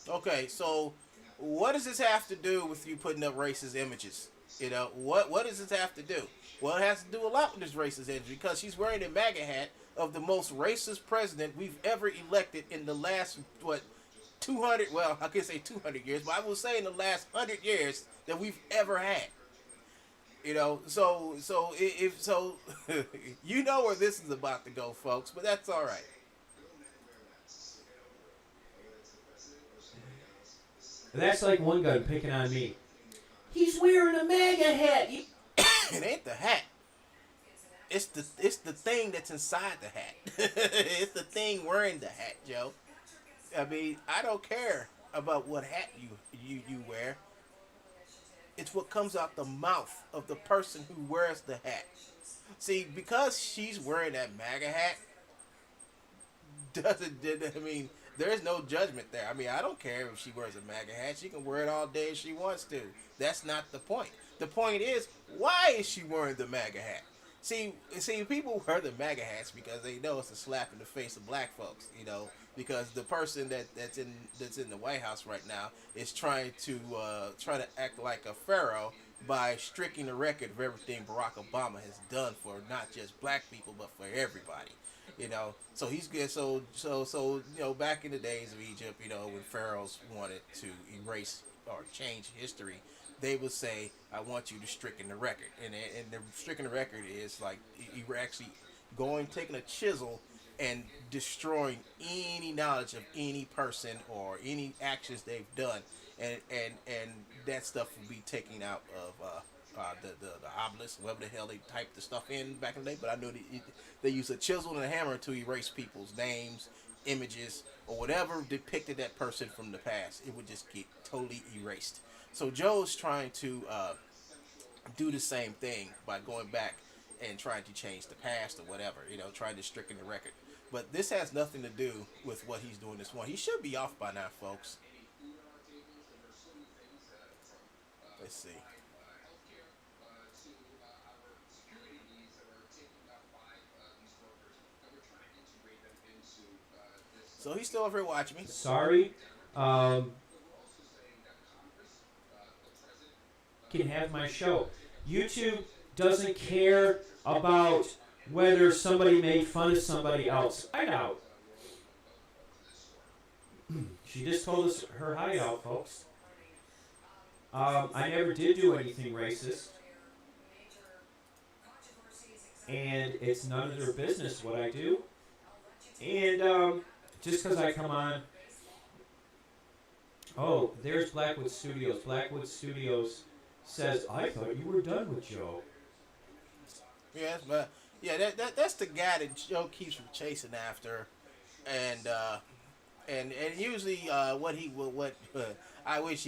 Okay, so what does this have to do with you putting up racist images? You know, what does this have to do? Well, it has to do a lot with this racist image because she's wearing a MAGA hat of the most racist president we've ever elected in the last, 200, well, I can't say 200 years, but I will say in the last 100 years that we've ever had. You know, so if so, you know where this is about to go, folks. But that's all right. That's like one gun picking on me. He's wearing a MAGA hat. It ain't the hat. It's the thing that's inside the hat. It's the thing wearing the hat, Joe. I mean, I don't care about what hat you wear. It's what comes out the mouth of the person who wears the hat. See, because she's wearing that MAGA hat, I mean, there's no judgment there. I mean, I don't care if she wears a MAGA hat. She can wear it all day if she wants to. That's not the point. The point is, why is she wearing the MAGA hat? See, people wear the MAGA hats because they know it's a slap in the face of black folks, you know, because the person that's in the White House right now is trying to act like a pharaoh by striking the record of everything Barack Obama has done for not just black people but for everybody. You know, so he's good. So you know, back in the days of Egypt, you know, when pharaohs wanted to erase or change history, they would say, "I want you to stricken the record," and the stricken the record is like you were actually taking a chisel and destroying any knowledge of any person or any actions they've done, and that stuff will be taken out of the obelisk, whatever the hell they typed the stuff in back in the day. But I know they use a chisel and a hammer to erase people's names, images, or whatever depicted that person from the past. It would just get totally erased. So Joe's trying to do the same thing by going back and trying to change the past or whatever, you know, trying to stricken the record. But this has nothing to do with what he's doing this morning. He should be off by now, folks. Let's see. So he's still over here watching me. Sorry. Can have my show. YouTube doesn't care about whether somebody made fun of somebody else. Hideout. She just told us her hideout, folks. I never did do anything racist. And it's none of their business what I do. And just because I come on... Oh, there's Blackwood Studios. Blackwood Studios says, I thought you were done with Joe. Yes, but yeah, that's the guy that Joe keeps chasing after, and usually what I wish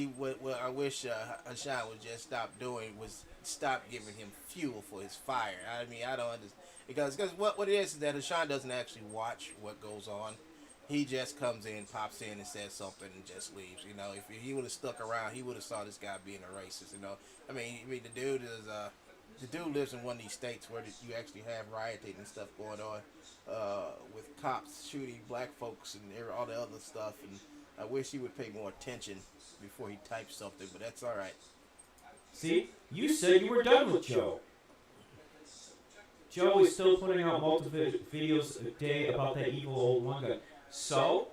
Hashan would just stop doing was stop giving him fuel for his fire. I mean, I don't understand because what it is that Hashan doesn't actually watch what goes on. He just comes in, pops in, and says something, and just leaves. You know, if he would have stuck around, he would have saw this guy being a racist. You know, I mean, the dude lives in one of these states where you actually have rioting and stuff going on, with cops shooting black folks and all the other stuff. And I wish he would pay more attention before he types something, but that's all right. See, you said you were done with Joe. Joe is still putting out multiple videos a day about that evil old one gun. So,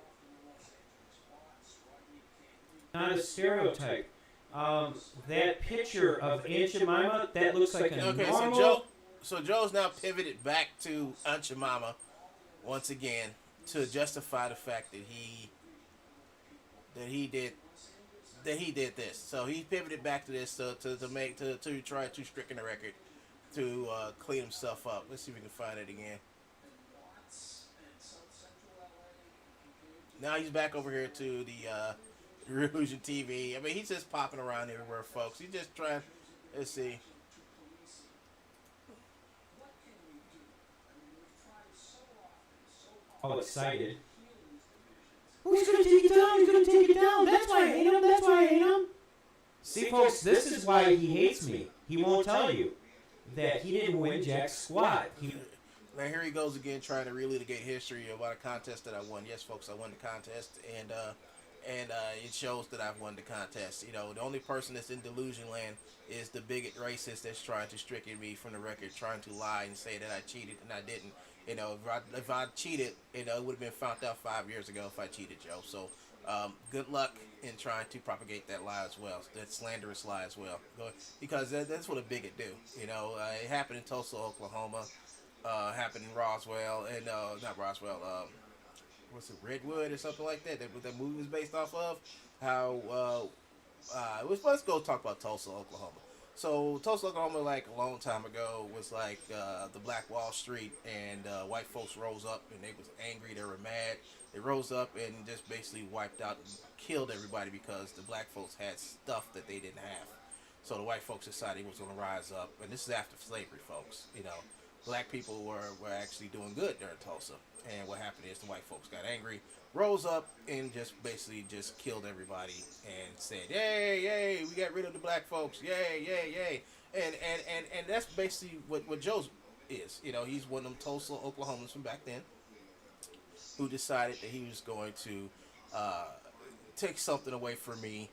not a stereotype. That picture of Aunt Jemima, that looks like a normal... So Joe's now pivoted back to Aunt Jemima once again to justify the fact that he did this. So he pivoted back to this to try to stricken the record to clean himself up. Let's see if we can find it again. Now he's back over here to the Illusion TV. I mean, he's just popping around everywhere, folks. He's just trying. Let's see. all excited. Who's gonna take it down? Who's gonna take it down? That's why I hate him. That's why I hate him. See, folks, this is why he hates me. He won't tell you that he didn't win jack squat. Now here he goes again, trying to relitigate history about a contest that I won. Yes, folks, I won the contest, and it shows that I've won the contest. You know, the only person that's in delusion land is the bigot racist that's trying to stricken me from the record, trying to lie and say that I cheated and I didn't. You know, if I cheated, you know, it would have been found out 5 years ago if I cheated, Joe. So, good luck in trying to propagate that lie as well, that slanderous lie as well, because that's what a bigot do. You know, it happened in Tulsa, Oklahoma. Happened in Roswell, and not Roswell. What's it, Redwood or something like that? That movie was based off of. How let's go talk about Tulsa, Oklahoma. So Tulsa, Oklahoma, like a long time ago, was like the Black Wall Street, and white folks rose up and they was angry. They were mad. They rose up and just basically wiped out and killed everybody because the black folks had stuff that they didn't have. So the white folks decided it was going to rise up, and this is after slavery, folks. You know, black people were actually doing good during Tulsa, and what happened is the white folks got angry, rose up, and just basically just killed everybody and said, "Yay, yay, we got rid of the black folks, yay, yay, yay," and that's basically what Joe is. You know, he's one of them Tulsa Oklahomans from back then who decided that he was going to take something away from me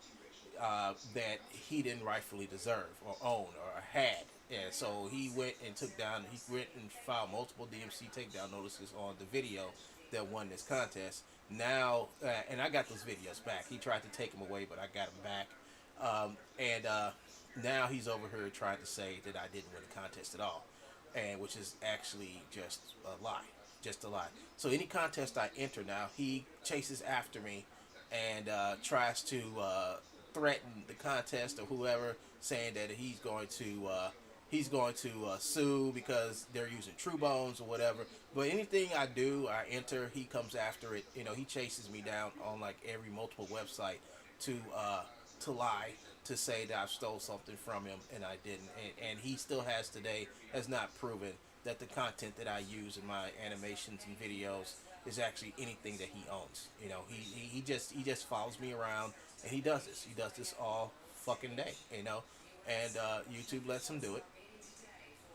that he didn't rightfully deserve or own or had. And so he went and filed multiple DMC takedown notices on the video that won this contest. Now, and I got those videos back. He tried to take them away, but I got them back. Now he's over here trying to say that I didn't win the contest at all, and which is actually just a lie. Just a lie. So any contest I enter now, he chases after me and tries to threaten the contest or whoever, saying that he's going to sue because they're using Truebones or whatever. But anything I do, I enter, he comes after it. You know, he chases me down on like every multiple website to lie, to say that I've stole something from him and I didn't. And he still has not proven that the content that I use in my animations and videos is actually anything that he owns. You know, he just follows me around, and he does this. He does this all fucking day, you know. And YouTube lets him do it.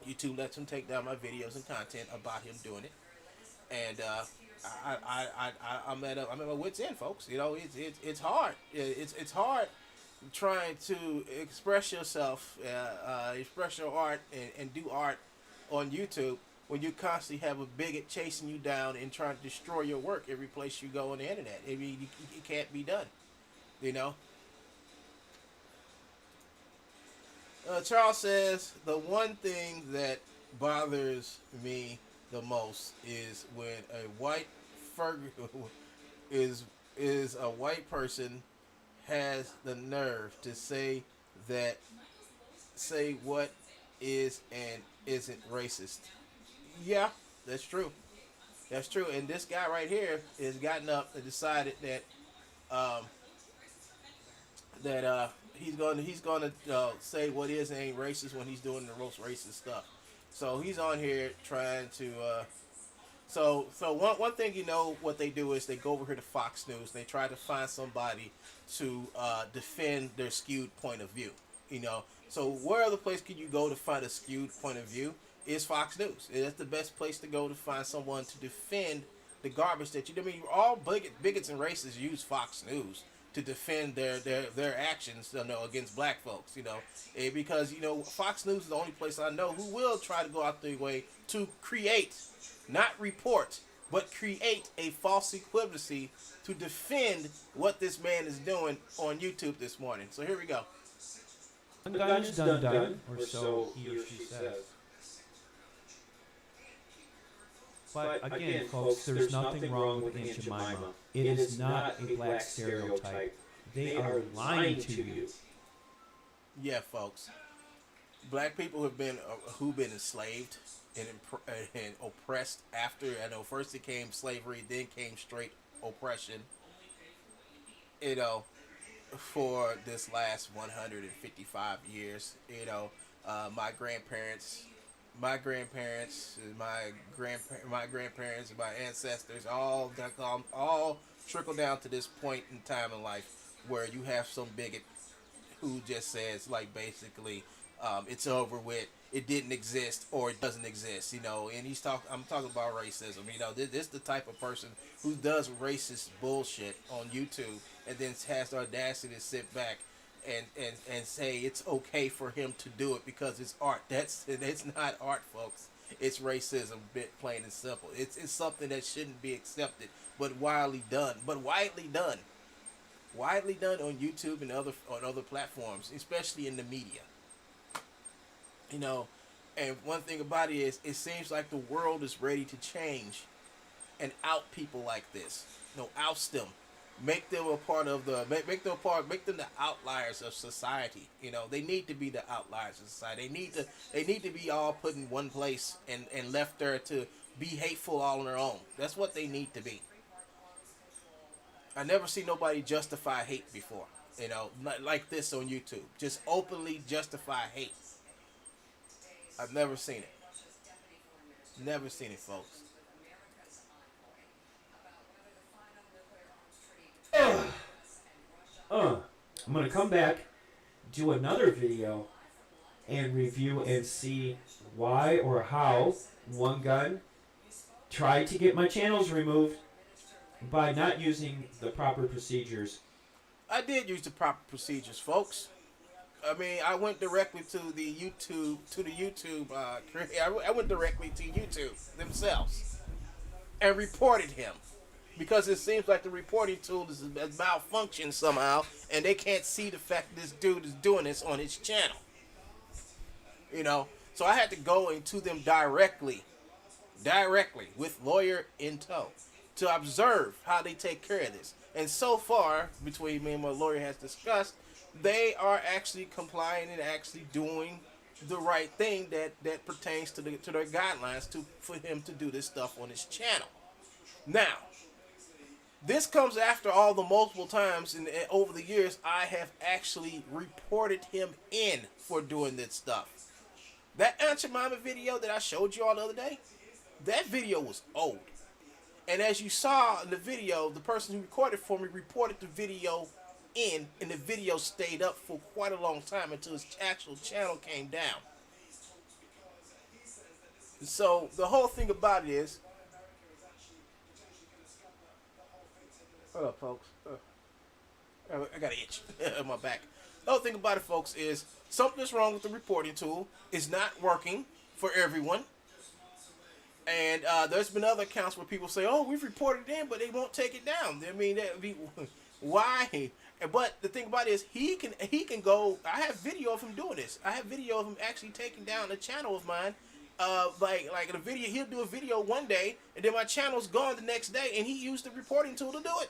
YouTube lets him take down my videos and content about him doing it. And I'm at my wit's end, folks. You know, it's hard. It's hard trying to express yourself, express your art, and do art on YouTube when you constantly have a bigot chasing you down and trying to destroy your work every place you go on the internet. I mean, it can't be done, you know. Charles says the one thing that bothers me the most is when a white is a white person has the nerve to say what is and isn't racist. Yeah, that's true. That's true. And this guy right here has gotten up and decided that he's gonna say what is and ain't racist when he's doing the most racist stuff. So he's on here trying to. So one thing, you know what they do is they go over here to Fox News. They try to find somebody to defend their skewed point of view. You know. So where other place can you go to find a skewed point of view? Is Fox News. That's the best place to go to find someone to defend the garbage that you. I mean, all bigots and racists use Fox News to defend their actions, you know, against black folks, you know, because, you know, Fox News is the only place I know who will try to go out their way to create, not report, but create a false equivalency to defend what this man is doing on YouTube this morning. So here we go. Undone is done, or so he or she says. But again, folks, there's nothing wrong with Aunt Jemima. It is not a black stereotype. They are lying to you. Yeah, folks. Black people have been enslaved and oppressed after. I know first it came slavery, then came straight oppression. You know, for this last 155 years. You know, my grandparents, my grandparents, my grandparents, my ancestors, all trickle down to this point in time in life where you have some bigot who just says like basically it's over with, it didn't exist or it doesn't exist, and I'm talking about racism. This is the type of person who does racist bullshit on YouTube and then has the audacity to sit back and say it's okay for him to do it because it's art. It's not art, folks. It's racism, bit plain and simple. It's something that shouldn't be accepted, but widely done on YouTube and other platforms, especially in the media. You know, and one thing about it is, it seems like the world is ready to change and out people like this. Oust them, make them a part of make them the outliers of society. They need to be the outliers of society. They need to be all put in one place and left there to be hateful all on their own. That's what they need to be. I never see nobody justify hate before, like this on YouTube. Just openly justify hate. I've never seen it. Never seen it, folks. I'm going to come back, do another video, and review and see why or how one gun tried to get my channels removed by not using the proper procedures. I did use the proper procedures, folks. I went directly to the YouTube. I went directly to YouTube themselves and reported him because it seems like the reporting tool is malfunctioned somehow, and they can't see the fact that this dude is doing this on his channel. So I had to go into them directly with lawyer in tow to observe how they take care of this. And so far, between me and my lawyer has discussed, they are actually complying and actually doing the right thing that pertains to their guidelines for him to do this stuff on his channel. Now, this comes after all the multiple times over the years I have actually reported him in for doing this stuff. That Aunt Jemima video that I showed you all the other day, that video was old. And as you saw in the video, the person who recorded for me reported the video in, and the video stayed up for quite a long time until his actual channel came down. So the whole thing about it is, hold up, folks. I got an itch in my back. The whole thing about it, folks, is something's wrong with the reporting tool. It's not working for everyone. And there's been other accounts where people say, "Oh, we've reported it in, but they won't take it down." Why? But the thing about it is, he can go. I have video of him doing this. I have video of him actually taking down a channel of mine. Like a video, he'll do a video one day, and then my channel's gone the next day, and he used the reporting tool to do it.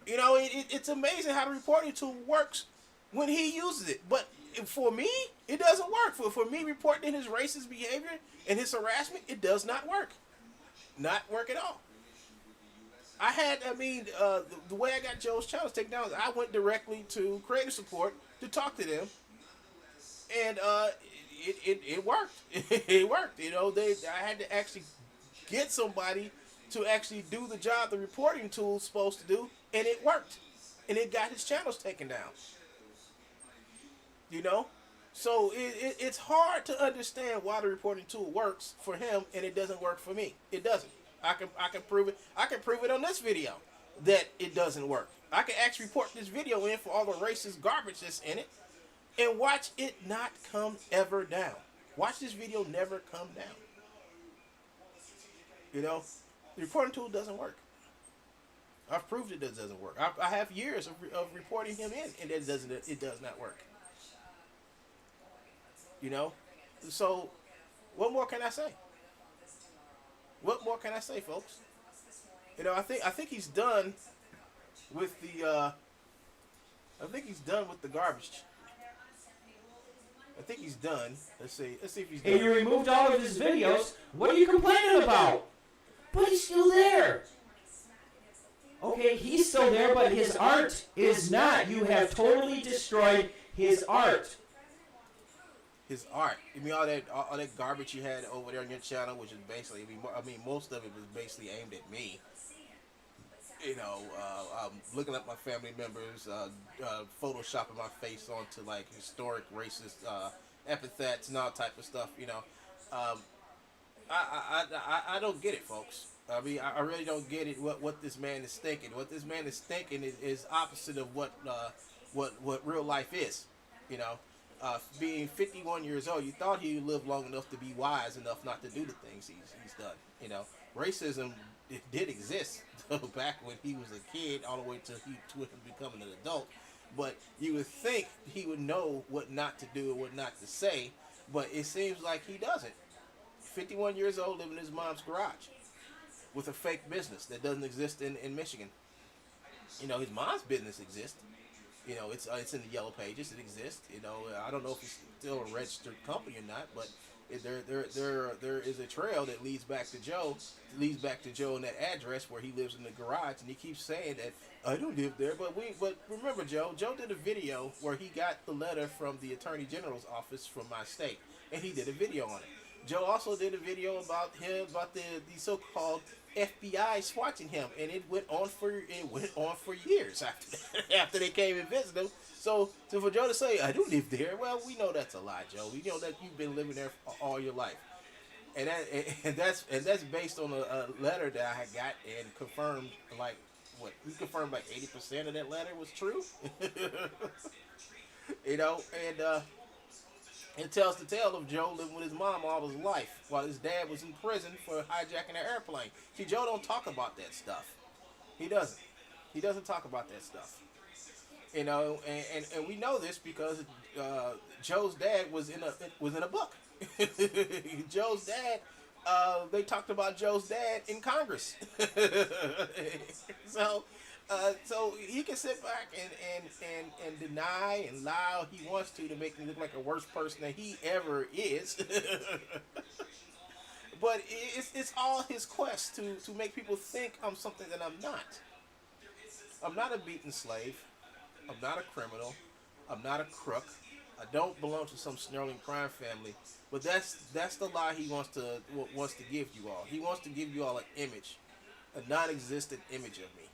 It's amazing how the reporting tool works when he uses it. But for me, it doesn't work. For me reporting his racist behavior and his harassment, it does not work. Not work at all. The way I got Joe's channels taken down is I went directly to creative support to talk to them, and it worked. It worked. I had to actually get somebody to actually do the job the reporting tool's supposed to do, and it worked. And it got his channels taken down. So it's hard to understand why the reporting tool works for him and it doesn't work for me. It doesn't. I can prove it. I can prove it on this video that it doesn't work. I can actually report this video in for all the racist garbage that's in it and watch it not come ever down. Watch this video never come down. The reporting tool doesn't work. I've proved it doesn't work. I have years of reporting him in, and it does not work. So what more can I say? What more can I say, folks? I think he's done with the garbage. I think he's done. Let's see if he's done. And you removed all of his videos. What are you complaining about? But he's still there. Okay, he's still there, but his art is not. You have totally destroyed his art. his art. I mean, all that garbage you had over there on your channel, which is basically, I mean, most of it was basically aimed at me. Looking at my family members, photoshopping my face onto like historic racist epithets and all type of stuff. Um, I don't get it, folks. I mean, I really don't get it. What this man is thinking. What this man is thinking is opposite of what real life is. You know, being 51 years old, you thought he lived long enough to be wise enough not to do the things he's done. Racism, it did exist back when he was a kid, all the way to him becoming an adult. But you would think he would know what not to do and what not to say, but it seems like he doesn't. 51 years old, living in his mom's garage with a fake business that doesn't exist in Michigan. His mom's business exists. It's in the yellow pages. It exists. I don't know if it's still a registered company or not, but there is a trail that leads back to Joe. Leads back to Joe in that address where he lives in the garage, and he keeps saying that I don't live there. But remember, Joe did a video where he got the letter from the Attorney General's office from my state, and he did a video on it. Joe also did a video about the so-called FBI swatting him, and it went on for years after they came and visited him. So for Joe to say I do live there, well, we know that's a lie, Joe. We know that you've been living there all your life, and that's based on a letter that I had got and confirmed. Like we confirmed like 80% of that letter was true. And it tells the tale of Joe living with his mom all his life while his dad was in prison for hijacking an airplane. See, Joe don't talk about that stuff. He doesn't. He doesn't talk about that stuff. And we know this because Joe's dad was in a book. Joe's dad. They talked about Joe's dad in Congress. So he can sit back and deny and lie all he wants to make me look like a worse person than he ever is. But it's all his quest to make people think I'm something that I'm not. I'm not a beaten slave. I'm not a criminal. I'm not a crook. I don't belong to some snarling crime family. But that's the lie he wants to give you all. He wants to give you all an image, a non-existent image of me.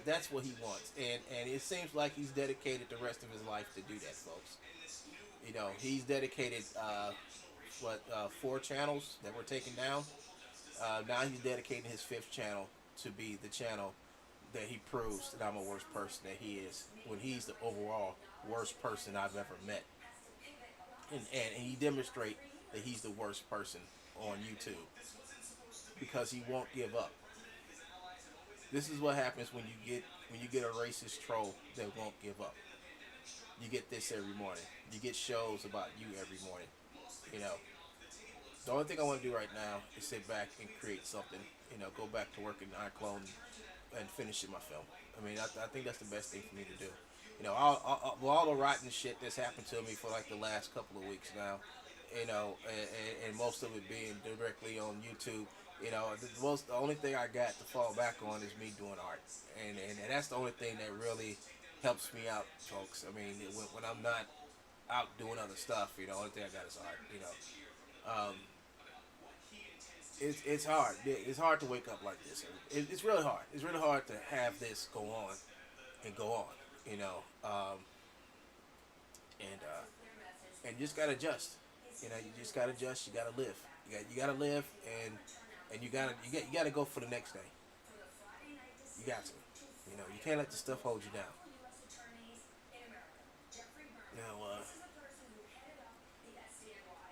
That's what he wants, and it seems like he's dedicated the rest of his life to do that, folks. He's dedicated 4 channels that were taken down. Now he's dedicating his 5th channel to be the channel that he proves that I'm a worse person than he is, when he's the overall worst person I've ever met. And he demonstrate that he's the worst person on YouTube because he won't give up. This is what happens when you get a racist troll that won't give up. You get this every morning. You get shows about you every morning. The only thing I want to do right now is sit back and create something. Go back to working iClone and finishing my film. I mean, I think that's the best thing for me to do. All the rotten shit that's happened to me for like the last couple of weeks now. And most of it being directly on YouTube. The only thing I got to fall back on is me doing art, and that's the only thing that really helps me out, folks. I mean, when I'm not out doing other stuff, the only thing I got is art. It's hard. It's hard to wake up like this. It's really hard. It's really hard to have this go on and go on. And you just gotta adjust. You just gotta adjust. You gotta live. You gotta live, and you gotta go for the next day. You got to. You can't let the stuff hold you down.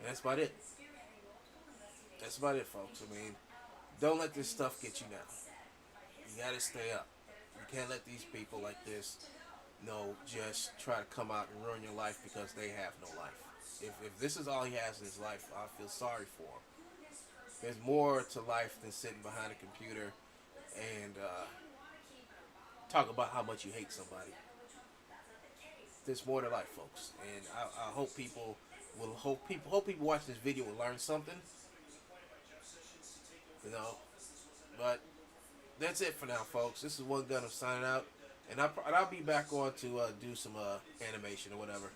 That's about it. That's about it, folks. I mean, don't let this stuff get you down. You gotta stay up. You can't let these people like this, just try to come out and ruin your life because they have no life. If this is all he has in his life, I feel sorry for him. There's more to life than sitting behind a computer and talk about how much you hate somebody. There's more to life, folks, and I hope people watch this video will learn something. But that's it for now, folks. This is One Gun of signing out, and I'll be back on to do some animation or whatever.